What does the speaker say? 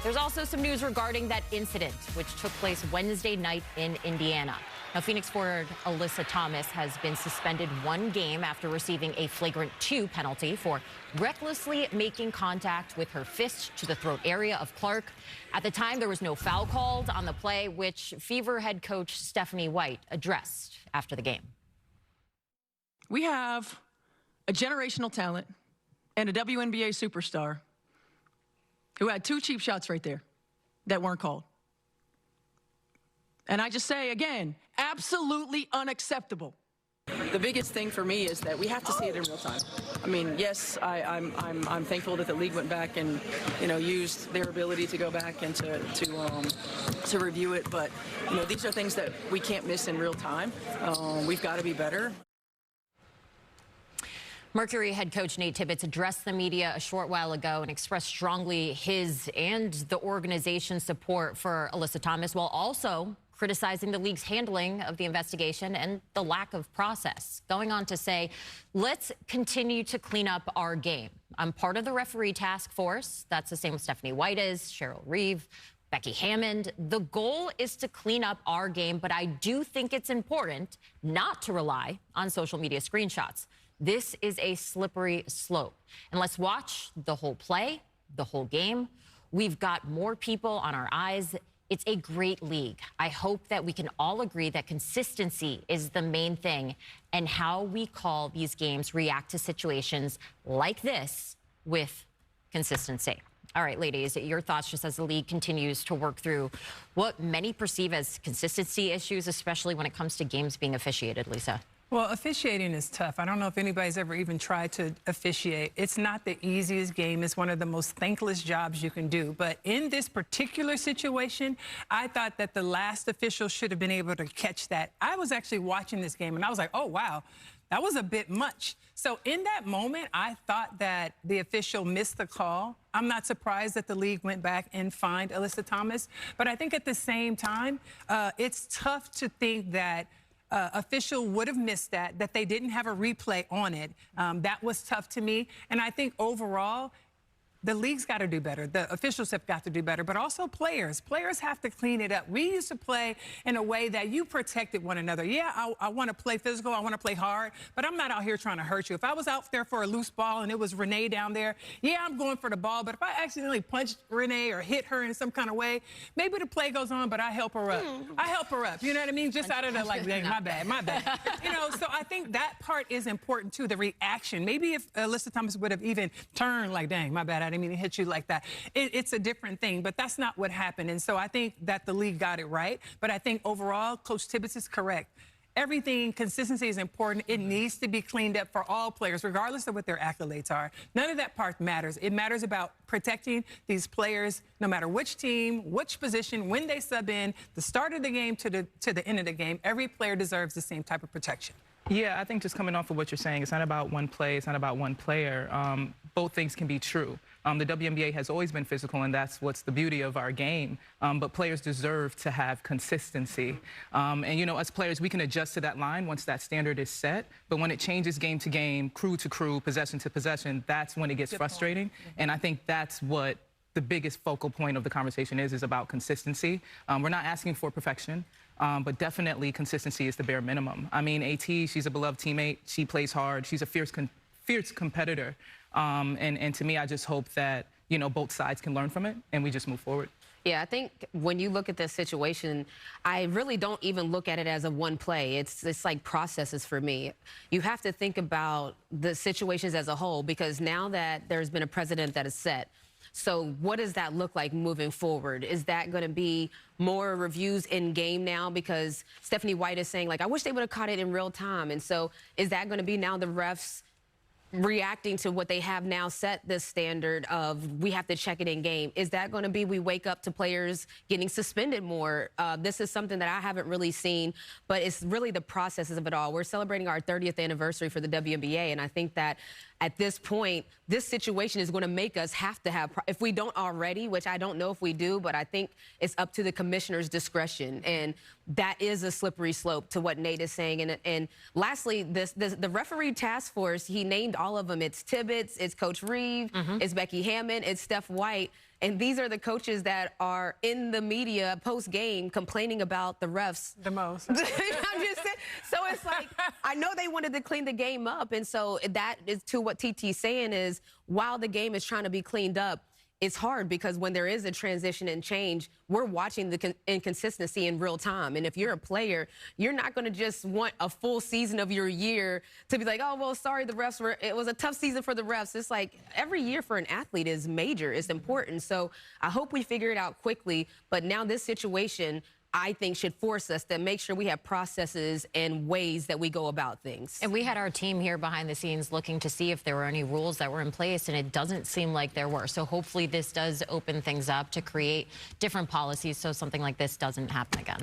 There's also some news regarding that incident, which took place Wednesday night in Indiana. Now, Phoenix forward Alyssa Thomas has been suspended 1 game after receiving a flagrant 2 penalty for recklessly making contact with her fist to the throat area of Clark. At the time, there was no foul called on the play, which Fever head coach Stephanie White addressed after the game. We have a generational talent and a WNBA superstar who had 2 cheap shots right there that weren't called. And I just say again, absolutely unacceptable. The biggest thing for me is that we have to see it in real time. I mean, yes, I'm thankful that the league went back and used their ability to go back and to review it. But these are things that we can't miss in real time. We've got to be better. Mercury head coach Nate Tibbetts addressed the media a short while ago and expressed strongly his and the organization's support for Alyssa Thomas, while also criticizing the league's handling of the investigation and the lack of process. Going on to say, let's continue to clean up our game. I'm part of the referee task force. That's the same with Stephanie White is, Cheryl Reeve, Becky Hammond. The goal is to clean up our game, but I do think it's important not to rely on social media screenshots. This is a slippery slope. And let's watch the whole play, the whole game. We've got more people on our eyes. It's a great league. I hope that we can all agree that consistency is the main thing and how we call these games react to situations like this with consistency. All right, ladies, your thoughts just as the league continues to work through what many perceive as consistency issues, especially when it comes to games being officiated, Lisa. Well, officiating is tough. I don't know if anybody's ever even tried to officiate. It's not the easiest game. It's one of the most thankless jobs you can do. But in this particular situation, I thought that the last official should have been able to catch that. I was actually watching this game, and I was like, oh, wow, that was a bit much. So in that moment, I thought that the official missed the call. I'm not surprised that the league went back and fined Alyssa Thomas. But I think at the same time, it's tough to think that official would have missed that they didn't have a replay on it. That was tough to me. And I think overall, the league's got to do better. The officials have got to do better, but also players. Players have to clean it up. We used to play in a way that you protected one another. Yeah, I want to play physical. I want to play hard, but I'm not out here trying to hurt you. If I was out there for a loose ball and it was Renee down there, yeah, I'm going for the ball, but if I accidentally punched Renee or hit her in some kind of way, maybe the play goes on, but I help her up. I help her up, you know what I mean? Just out of the, like, dang, my bad. So I think that part is important too, the reaction. Maybe if Alyssa Thomas would have even turned like, dang, my bad, I didn't mean to hit you like that. It's a different thing, but that's not what happened. And so I think that the league got it right. But I think overall, Coach Tibbetts is correct. Everything, consistency is important. It needs to be cleaned up for all players, regardless of what their accolades are. None of that part matters. It matters about protecting these players, no matter which team, which position, when they sub in, the start of the game to the end of the game. Every player deserves the same type of protection. Yeah, I think just coming off of what you're saying, it's not about one play, it's not about one player. Both things can be true. The WNBA has always been physical, and that's what's the beauty of our game. But players deserve to have consistency. And, as players, we can adjust to that line once that standard is set. But when it changes game to game, crew to crew, possession to possession, that's when it gets frustrating. And I think that's what the biggest focal point of the conversation is about consistency. We're not asking for perfection, but definitely consistency is the bare minimum. I mean, AT, she's a beloved teammate. She plays hard. She's a fierce competitor. And to me, I just hope that, both sides can learn from it and we just move forward. Yeah, I think when you look at this situation, I really don't even look at it as a one play. It's like processes for me. You have to think about the situations as a whole, because now that there's been a precedent that is set, so what does that look like moving forward? Is that going to be more reviews in game now? Because Stephanie White is saying, like, I wish they would have caught it in real time. And so is that going to be now the refs reacting to what they have now set this standard of we have to check it in game? Is that going to be we wake up to players getting suspended more? This is something that I haven't really seen, but it's really the processes of it all. We're celebrating our 30th anniversary for the WNBA, and I think that at this point, this situation is going to make us have to have, if we don't already, which I don't know if we do, but I think it's up to the commissioner's discretion. And that is a slippery slope to what Nate is saying. And lastly, the referee task force, he named all of them. It's Tibbetts, it's Coach Reeve, it's Becky Hammond, it's Steph White. And these are the coaches that are in the media post-game complaining about the refs. The most. I'm just saying. So it's like, I know they wanted to clean the game up. And so that is to what TT's saying is, while the game is trying to be cleaned up, it's hard because when there is a transition and change, we're watching the inconsistency in real time. And if you're a player, you're not going to just want a full season of your year to be like, oh, well, sorry, the refs were, it was a tough season for the refs. It's like every year for an athlete is major, it's important. So I hope we figure it out quickly. But now this situation, I think, should force us to make sure we have processes and ways that we go about things. And we had our team here behind the scenes looking to see if there were any rules that were in place, and it doesn't seem like there were. So hopefully this does open things up to create different policies so something like this doesn't happen again.